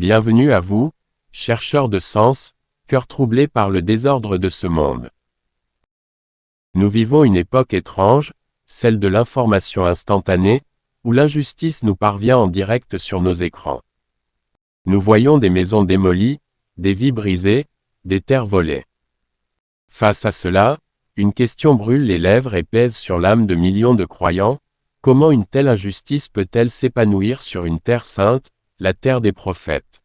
Bienvenue à vous, chercheurs de sens, cœurs troublés par le désordre de ce monde. Nous vivons une époque étrange, celle de l'information instantanée, où l'injustice nous parvient en direct sur nos écrans. Nous voyons des maisons démolies, des vies brisées, des terres volées. Face à cela, une question brûle les lèvres et pèse sur l'âme de millions de croyants: comment une telle injustice peut-elle s'épanouir sur une terre sainte, la terre des prophètes?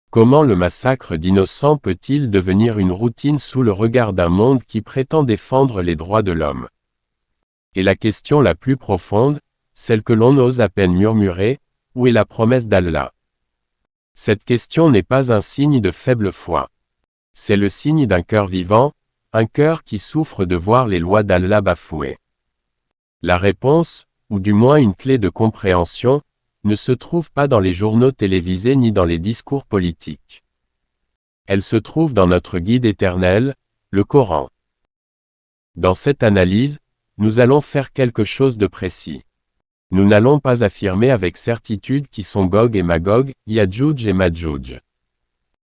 Comment le massacre d'innocents peut-il devenir une routine sous le regard d'un monde qui prétend défendre les droits de l'homme? Et la question la plus profonde, celle que l'on ose à peine murmurer: où est la promesse d'Allah? Cette question n'est pas un signe de faible foi. C'est le signe d'un cœur vivant, un cœur qui souffre de voir les lois d'Allah bafouées. La réponse, ou du moins une clé de compréhension, ne se trouve pas dans les journaux télévisés ni dans les discours politiques. Elle se trouve dans notre guide éternel, le Coran. Dans cette analyse, nous allons faire quelque chose de précis. Nous n'allons pas affirmer avec certitude qui sont Gog et Magog, Yadjouj et Madjouj.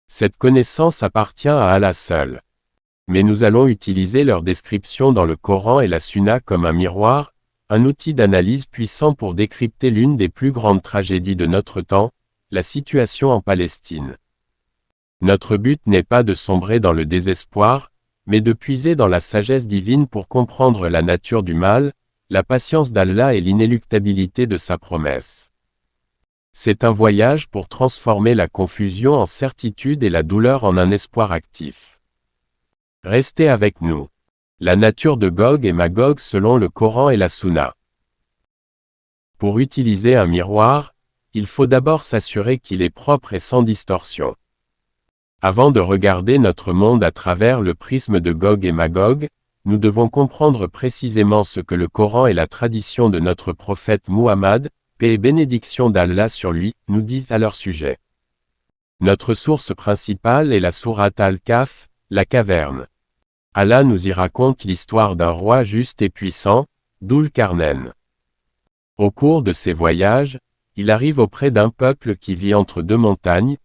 Cette connaissance appartient à Allah seul. Mais nous allons utiliser leur description dans le Coran et la Sunna comme un miroir, un outil d'analyse puissant pour décrypter l'une des plus grandes tragédies de notre temps, la situation en Palestine. Notre but n'est pas de sombrer dans le désespoir, mais de puiser dans la sagesse divine pour comprendre la nature du mal, la patience d'Allah et l'inéluctabilité de sa promesse. C'est un voyage pour transformer la confusion en certitude et la douleur en un espoir actif. Restez avec nous. La nature de Gog et Magog selon le Coran et la Sunna. Pour utiliser un miroir, il faut d'abord s'assurer qu'il est propre et sans distorsion. Avant de regarder notre monde à travers le prisme de Gog et Magog, nous devons comprendre précisément ce que le Coran et la tradition de notre prophète Muhammad, paix et bénédiction d'Allah sur lui, nous disent à leur sujet. Notre source principale est la sourate Al-Kahf, la caverne. Allah nous y raconte l'histoire d'un roi juste et puissant, Dhul-Qarnayn. Au cours de ses voyages, il arrive auprès d'un peuple qui vit entre deux montagnes,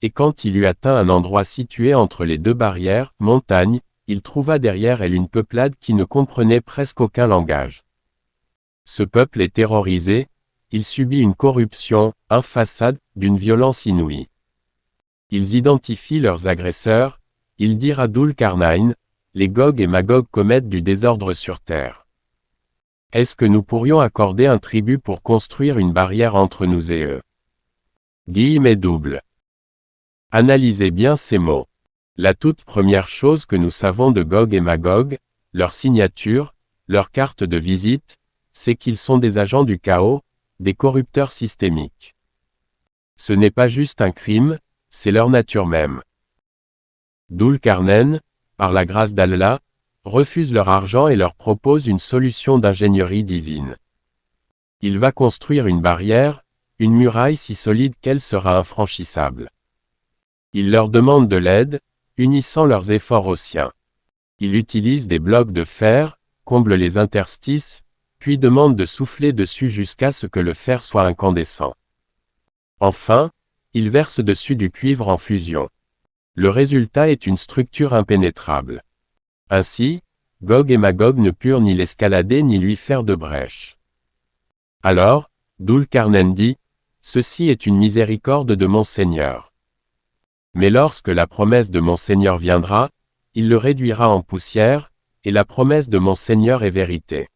et quand il eut atteint un endroit situé entre les deux barrières, montagnes, il trouva derrière elle une peuplade qui ne comprenait presque aucun langage. Ce peuple est terrorisé, il subit une corruption, un façade, d'une violence inouïe. Ils identifient leurs agresseurs, ils dirent à Dhul-Qarnayn: les Gog et Magog commettent du désordre sur terre. Est-ce que nous pourrions accorder un tribut pour construire une barrière entre nous et eux? Guillemets doubles. Analysez bien ces mots. La toute première chose que nous savons de Gog et Magog, leur signature, leur carte de visite, c'est qu'ils sont des agents du chaos, des corrupteurs systémiques. Ce n'est pas juste un crime, c'est leur nature même. Dhul-Qarnayn, par la grâce d'Allah, refuse leur argent et leur propose une solution d'ingénierie divine. Il va construire une barrière, une muraille si solide qu'elle sera infranchissable. Il leur demande de l'aide, unissant leurs efforts aux siens. Il utilise des blocs de fer, comble les interstices, puis demande de souffler dessus jusqu'à ce que le fer soit incandescent. Enfin, il verse dessus du cuivre en fusion. Le résultat est une structure impénétrable. Ainsi, Gog et Magog ne purent ni l'escalader ni lui faire de brèche. Alors, Dhul-Qarnayn dit: ceci est une miséricorde de mon Seigneur. Mais lorsque la promesse de mon Seigneur viendra, il le réduira en poussière, et la promesse de mon Seigneur est vérité.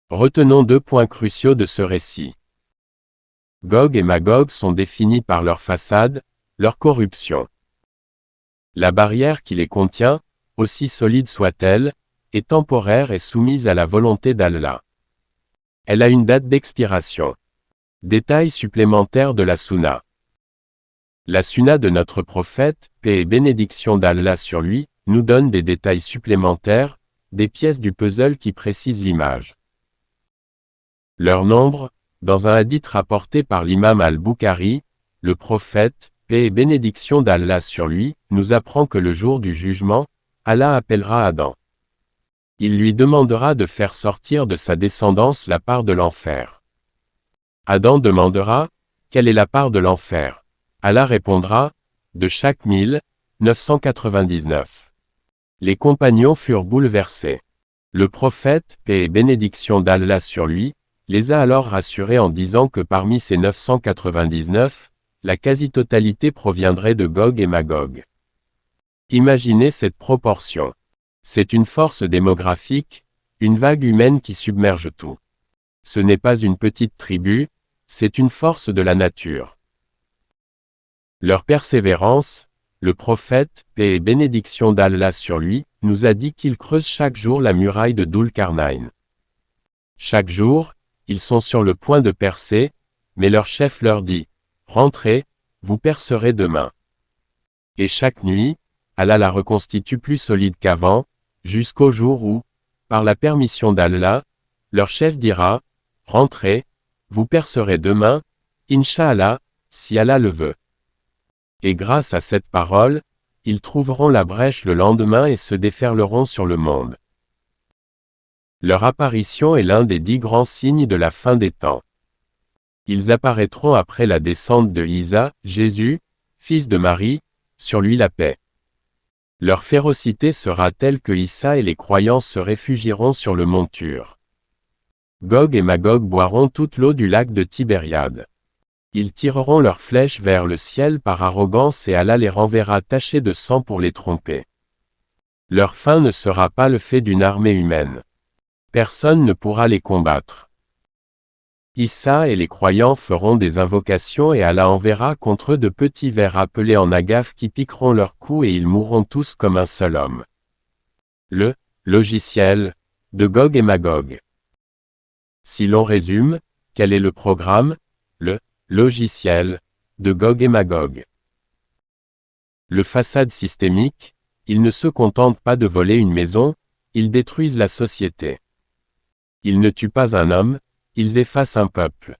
Retenons deux points cruciaux de ce récit. Gog et Magog sont définis par leur façade, leur corruption. La barrière qui les contient, aussi solide soit-elle, est temporaire et soumise à la volonté d'Allah. Elle a une date d'expiration. Détail supplémentaire de la Sunna. La Sunna de notre prophète, paix et bénédiction d'Allah sur lui, nous donne des détails supplémentaires, des pièces du puzzle qui précisent l'image. Leur nombre, dans un hadith rapporté par l'imam al-Bukhari, le prophète, paix et bénédiction d'Allah sur lui, nous apprend que le jour du jugement, Allah appellera Adam. Il lui demandera de faire sortir de sa descendance la part de l'enfer. Adam demandera: quelle est la part de l'enfer? Allah répondra, de chaque 1999. Les compagnons furent bouleversés. Le prophète, paix et bénédiction d'Allah sur lui, les a alors rassurés en disant que parmi ces 999, la quasi-totalité proviendrait de Gog et Magog. Imaginez cette proportion. C'est une force démographique, une vague humaine qui submerge tout. Ce n'est pas une petite tribu, c'est une force de la nature. Leur persévérance, le prophète, paix et bénédiction d'Allah sur lui, nous a dit qu'ils creusent chaque jour la muraille de Dhul-Qarnayn. Chaque jour, ils sont sur le point de percer, mais leur chef leur dit, « Rentrez, vous percerez demain. » Et chaque nuit, Allah la reconstitue plus solide qu'avant, jusqu'au jour où, par la permission d'Allah, leur chef dira, « Rentrez, vous percerez demain, Inch'Allah, si Allah le veut. » Et grâce à cette parole, ils trouveront la brèche le lendemain et se déferleront sur le monde. Leur apparition est l'un des 10 grands signes de la fin des temps. Ils apparaîtront après la descente de Isa, Jésus, fils de Marie, sur lui la paix. Leur férocité sera telle que Isa et les croyants se réfugieront sur le mont Tur. Gog et Magog boiront toute l'eau du lac de Tibériade. Ils tireront leurs flèches vers le ciel par arrogance et Allah les renverra tachés de sang pour les tromper. Leur fin ne sera pas le fait d'une armée humaine. Personne ne pourra les combattre. Isa et les croyants feront des invocations et Allah enverra contre eux de petits vers appelés en agaf qui piqueront leur cou et ils mourront tous comme un seul homme. Le logiciel de Gog et Magog. Si l'on résume, quel est le programme? Le logiciel de Gog et Magog. Le façade systémique, ils ne se contentent pas de voler une maison, ils détruisent la société. Ils ne tuent pas un homme, ils effacent un peuple.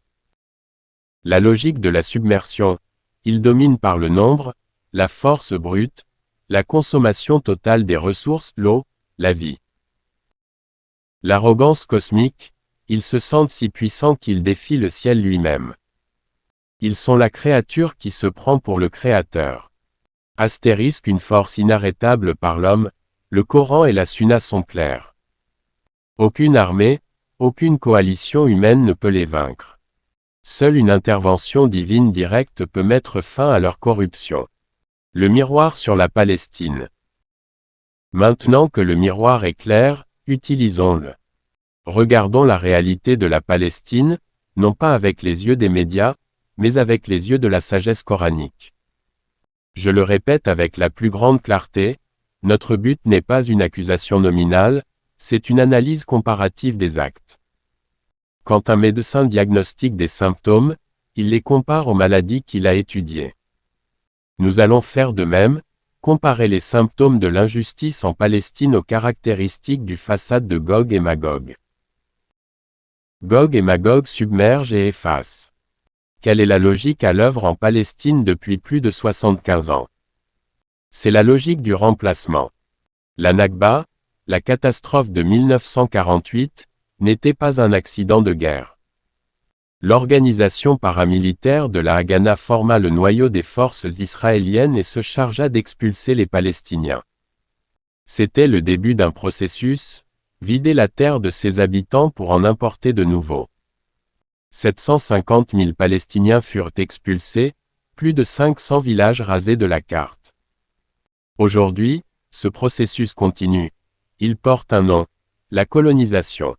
La logique de la submersion, ils dominent par le nombre, la force brute, la consommation totale des ressources, l'eau, la vie. L'arrogance cosmique, ils se sentent si puissants qu'ils défient le ciel lui-même. Ils sont la créature qui se prend pour le Créateur. Astérisque une force inarrêtable par l'homme, le Coran et la Sunna sont clairs. Aucune armée, aucune coalition humaine ne peut les vaincre. Seule une intervention divine directe peut mettre fin à leur corruption. Le miroir sur la Palestine. Maintenant que le miroir est clair, utilisons-le. Regardons la réalité de la Palestine, non pas avec les yeux des médias, mais avec les yeux de la sagesse coranique. Je le répète avec la plus grande clarté, notre but n'est pas une accusation nominale, c'est une analyse comparative des actes. Quand un médecin diagnostique des symptômes, il les compare aux maladies qu'il a étudiées. Nous allons faire de même, comparer les symptômes de l'injustice en Palestine aux caractéristiques du façade de Gog et Magog. Gog et Magog submergent et effacent. Quelle est la logique à l'œuvre en Palestine depuis plus de 75 ans? C'est la logique du remplacement. La Nakba, la catastrophe de 1948, n'était pas un accident de guerre. L'organisation paramilitaire de la Haganah forma le noyau des forces israéliennes et se chargea d'expulser les Palestiniens. C'était le début d'un processus, vider la terre de ses habitants pour en importer de nouveaux. 750 000 Palestiniens furent expulsés, plus de 500 villages rasés de la carte. Aujourd'hui, ce processus continue. Il porte un nom, la colonisation.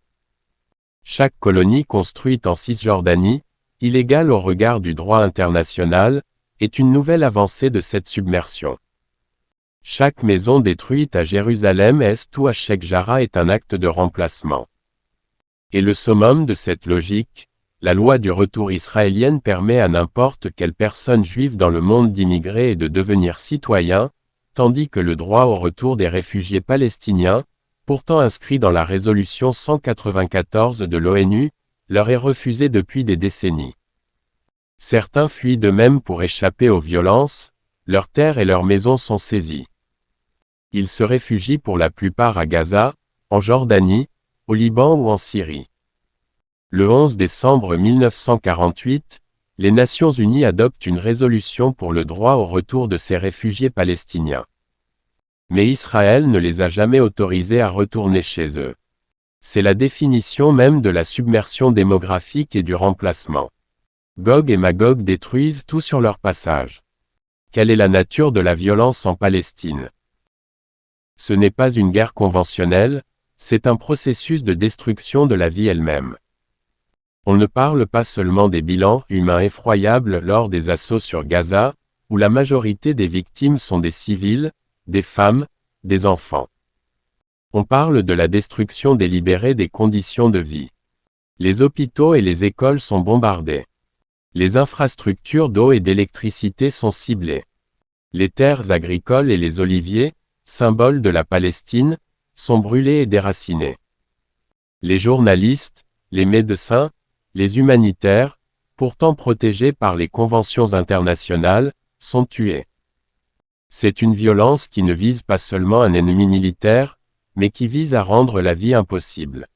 Chaque colonie construite en Cisjordanie, illégale au regard du droit international, est une nouvelle avancée de cette submersion. Chaque maison détruite à Jérusalem-Est ou à Sheikh Jarrah est un acte de remplacement. Et le summum de cette logique, la loi du retour israélienne permet à n'importe quelle personne juive dans le monde d'immigrer et de devenir citoyen, tandis que le droit au retour des réfugiés palestiniens, pourtant inscrit dans la résolution 194 de l'ONU, leur est refusé depuis des décennies. Certains fuient d'eux-mêmes pour échapper aux violences, leurs terres et leurs maisons sont saisies. Ils se réfugient pour la plupart à Gaza, en Jordanie, au Liban ou en Syrie. Le 11 décembre 1948, Les Nations Unies adoptent une résolution pour le droit au retour de ces réfugiés palestiniens. Mais Israël ne les a jamais autorisés à retourner chez eux. C'est la définition même de la submersion démographique et du remplacement. Gog et Magog détruisent tout sur leur passage. Quelle est la nature de la violence en Palestine? Ce n'est pas une guerre conventionnelle, c'est un processus de destruction de la vie elle-même. On ne parle pas seulement des bilans humains effroyables lors des assauts sur Gaza, où la majorité des victimes sont des civils, des femmes, des enfants. On parle de la destruction délibérée des conditions de vie. Les hôpitaux et les écoles sont bombardés. Les infrastructures d'eau et d'électricité sont ciblées. Les terres agricoles et les oliviers, symboles de la Palestine, sont brûlés et déracinés. Les journalistes, les médecins, les humanitaires, pourtant protégés par les conventions internationales, sont tués. C'est une violence qui ne vise pas seulement un ennemi militaire, mais qui vise à rendre la vie impossible.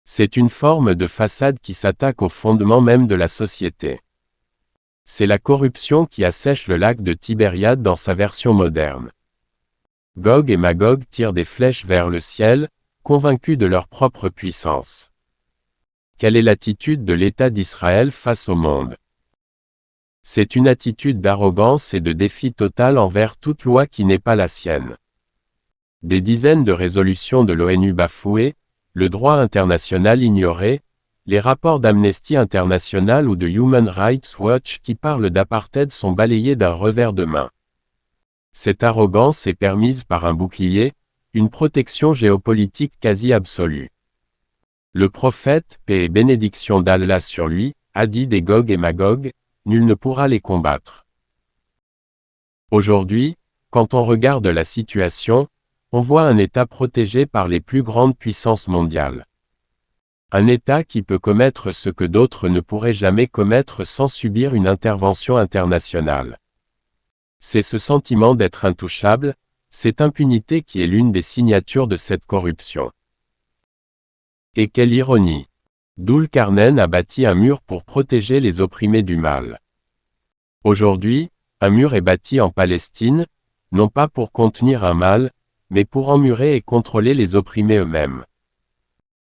C'est une forme de façade qui s'attaque au fondement même de la société. C'est la corruption qui assèche le lac de Tibériade dans sa version moderne. Gog et Magog tirent des flèches vers le ciel, convaincus de leur propre puissance. Quelle est l'attitude de l'État d'Israël face au monde? C'est une attitude d'arrogance et de défi total envers toute loi qui n'est pas la sienne. Des dizaines de résolutions de l'ONU bafouées, le droit international ignoré, les rapports d'Amnesty International ou de Human Rights Watch qui parlent d'apartheid sont balayés d'un revers de main. Cette arrogance est permise par un bouclier, une protection géopolitique quasi absolue. Le prophète, paix et bénédiction d'Allah sur lui, a dit des Gog et Magog, nul ne pourra les combattre. Aujourd'hui, quand on regarde la situation, on voit un État protégé par les plus grandes puissances mondiales. Un État qui peut commettre ce que d'autres ne pourraient jamais commettre sans subir une intervention internationale. C'est ce sentiment d'être intouchable, cette impunité qui est l'une des signatures de cette corruption. Et quelle ironie! Dul-Qarnayn a bâti un mur pour protéger les opprimés du mal. Aujourd'hui, un mur est bâti en Palestine, non pas pour contenir un mal, mais pour emmurer et contrôler les opprimés eux-mêmes.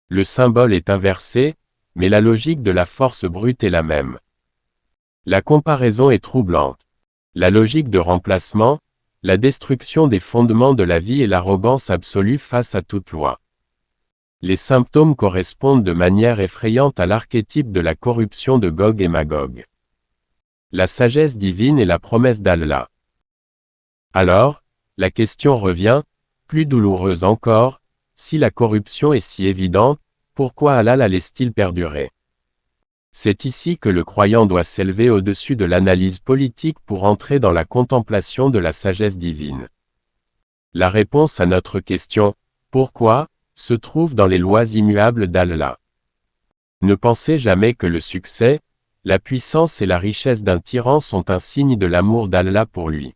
Le symbole est inversé, mais la logique de la force brute est la même. La comparaison est troublante. La logique de remplacement, la destruction des fondements de la vie et l'arrogance absolue face à toute loi. Les symptômes correspondent de manière effrayante à l'archétype de la corruption de Gog et Magog. La sagesse divine et la promesse d'Allah. Alors, la question revient, plus douloureuse encore, si la corruption est si évidente, pourquoi Allah la laisse-t-il perdurer? C'est ici que le croyant doit s'élever au-dessus de l'analyse politique pour entrer dans la contemplation de la sagesse divine. La réponse à notre question, pourquoi, se trouve dans les lois immuables d'Allah. Ne pensez jamais que le succès, la puissance et la richesse d'un tyran sont un signe de l'amour d'Allah pour lui.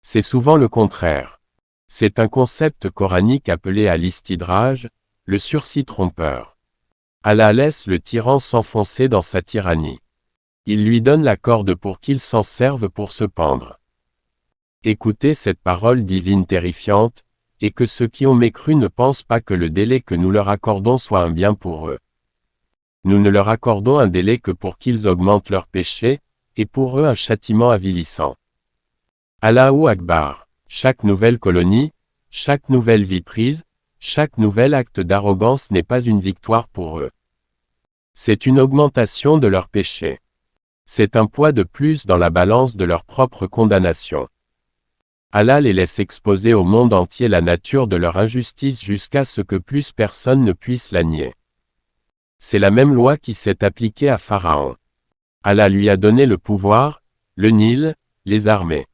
C'est souvent le contraire. C'est un concept coranique appelé al-istidraj, le sursis trompeur. Allah laisse le tyran s'enfoncer dans sa tyrannie. Il lui donne la corde pour qu'il s'en serve pour se pendre. Écoutez cette parole divine terrifiante, et que ceux qui ont mécru ne pensent pas que le délai que nous leur accordons soit un bien pour eux. Nous ne leur accordons un délai que pour qu'ils augmentent leurs péchés, et pour eux un châtiment avilissant. Allahu Akbar. Chaque nouvelle colonie, chaque nouvelle vie prise, chaque nouvel acte d'arrogance n'est pas une victoire pour eux. C'est une augmentation de leurs péchés. C'est un poids de plus dans la balance de leur propre condamnation. Allah les laisse exposer au monde entier la nature de leur injustice jusqu'à ce que plus personne ne puisse la nier. C'est la même loi qui s'est appliquée à Pharaon. Allah lui a donné le pouvoir, le Nil, les armées.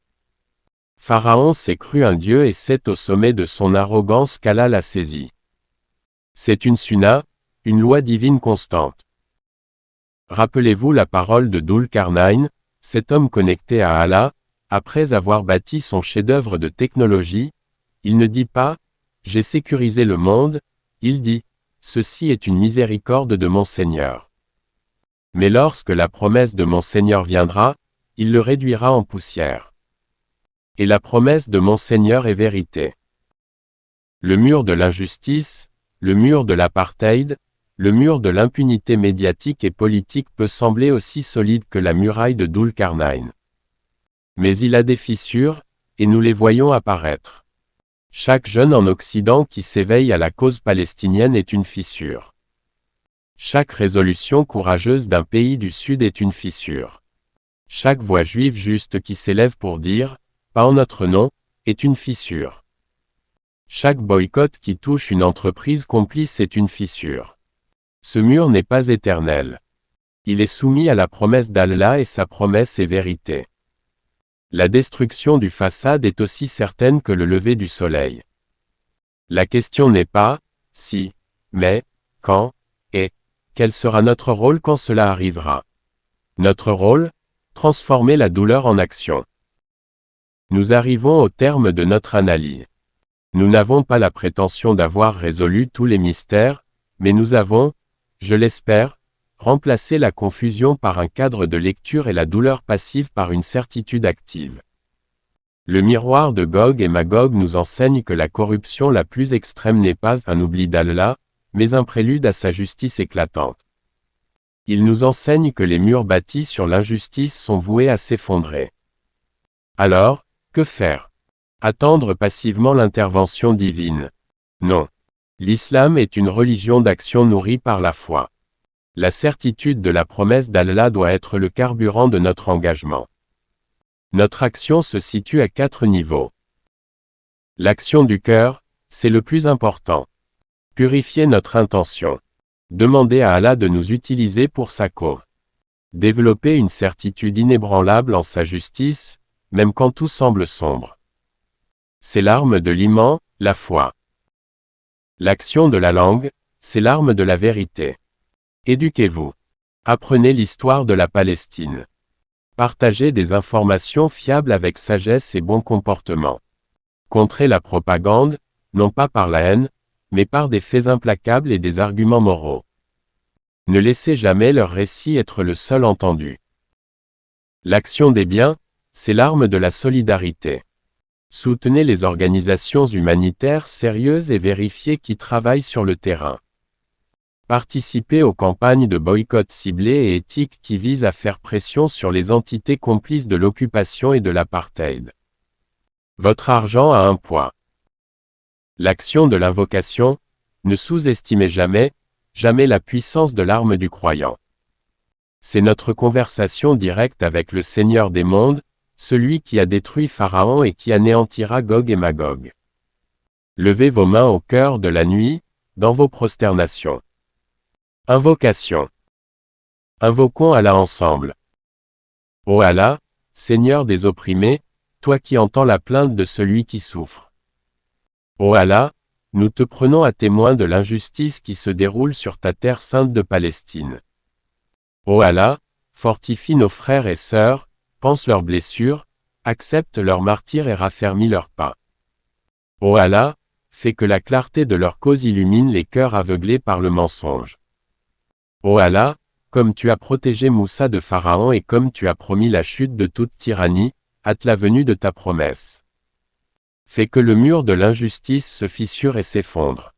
Pharaon s'est cru un dieu et c'est au sommet de son arrogance qu'Allah l'a saisi. C'est une sunna, une loi divine constante. Rappelez-vous la parole de Dul-Qarnayn, cet homme connecté à Allah, après avoir bâti son chef-d'œuvre de technologie, il ne dit pas « J'ai sécurisé le monde », il dit « Ceci est une miséricorde de mon Seigneur ». Mais lorsque la promesse de mon Seigneur viendra, il le réduira en poussière. Et la promesse de mon Seigneur est vérité. Le mur de l'injustice, le mur de l'apartheid, le mur de l'impunité médiatique et politique peut sembler aussi solide que la muraille de Dulkarnain. Mais il a des fissures, et nous les voyons apparaître. Chaque jeune en Occident qui s'éveille à la cause palestinienne est une fissure. Chaque résolution courageuse d'un pays du Sud est une fissure. Chaque voix juive juste qui s'élève pour dire « pas en notre nom » est une fissure. Chaque boycott qui touche une entreprise complice est une fissure. Ce mur n'est pas éternel. Il est soumis à la promesse d'Allah et sa promesse est vérité. La destruction du façade est aussi certaine que le lever du soleil. La question n'est pas « si », mais « quand » et « quel sera notre rôle quand cela arrivera ». Notre rôle ? Transformer la douleur en action. Nous arrivons au terme de notre analyse. Nous n'avons pas la prétention d'avoir résolu tous les mystères, mais nous avons, je l'espère, remplacé la confusion par un cadre de lecture et la douleur passive par une certitude active. Le miroir de Gog et Magog nous enseigne que la corruption la plus extrême n'est pas un oubli d'Allah, mais un prélude à sa justice éclatante. Il nous enseigne que les murs bâtis sur l'injustice sont voués à s'effondrer. Alors, que faire ? Attendre passivement l'intervention divine? Non. L'islam est une religion d'action nourrie par la foi. La certitude de la promesse d'Allah doit être le carburant de notre engagement. Notre action se situe à 4 niveaux. L'action du cœur, c'est le plus important. Purifier notre intention. Demander à Allah de nous utiliser pour sa cause. Développer une certitude inébranlable en sa justice, même quand tout semble sombre. C'est l'arme de l'Iman, la foi. L'action de la langue, c'est l'arme de la vérité. Éduquez-vous. Apprenez l'histoire de la Palestine. Partagez des informations fiables avec sagesse et bon comportement. Contrez la propagande, non pas par la haine, mais par des faits implacables et des arguments moraux. Ne laissez jamais leur récit être le seul entendu. L'action des biens, c'est l'arme de la solidarité. Soutenez les organisations humanitaires sérieuses et vérifiées qui travaillent sur le terrain. Participez aux campagnes de boycott ciblées et éthiques qui visent à faire pression sur les entités complices de l'occupation et de l'apartheid. Votre argent a un poids. L'action de l'invocation, ne sous-estimez jamais, jamais la puissance de l'arme du croyant. C'est notre conversation directe avec le Seigneur des mondes, celui qui a détruit Pharaon et qui anéantira Gog et Magog. Levez vos mains au cœur de la nuit, dans vos prosternations. Invocation. Invoquons Allah ensemble. Ô Allah, Seigneur des opprimés, toi qui entends la plainte de celui qui souffre. Ô Allah, nous te prenons à témoin de l'injustice qui se déroule sur ta terre sainte de Palestine. Ô Allah, fortifie nos frères et sœurs, pense leurs blessures, accepte leur martyre et raffermis leurs pas. Ô Allah, fais que la clarté de leur cause illumine les cœurs aveuglés par le mensonge. Ô Allah, comme tu as protégé Moussa de Pharaon et comme tu as promis la chute de toute tyrannie, hâte la venue de ta promesse. Fais que le mur de l'injustice se fissure et s'effondre.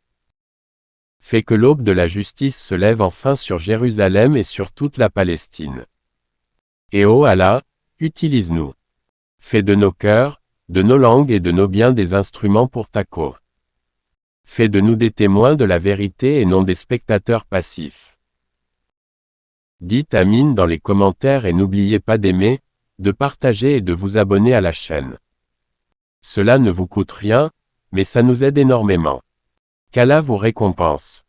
Fais que l'aube de la justice se lève enfin sur Jérusalem et sur toute la Palestine. Et ô Allah, utilise-nous. Fais de nos cœurs, de nos langues et de nos biens des instruments pour ta cause. Fais de nous des témoins de la vérité et non des spectateurs passifs. Dites Amin dans les commentaires et n'oubliez pas d'aimer, de partager et de vous abonner à la chaîne. Cela ne vous coûte rien, mais ça nous aide énormément. Qu'Allah vous récompense.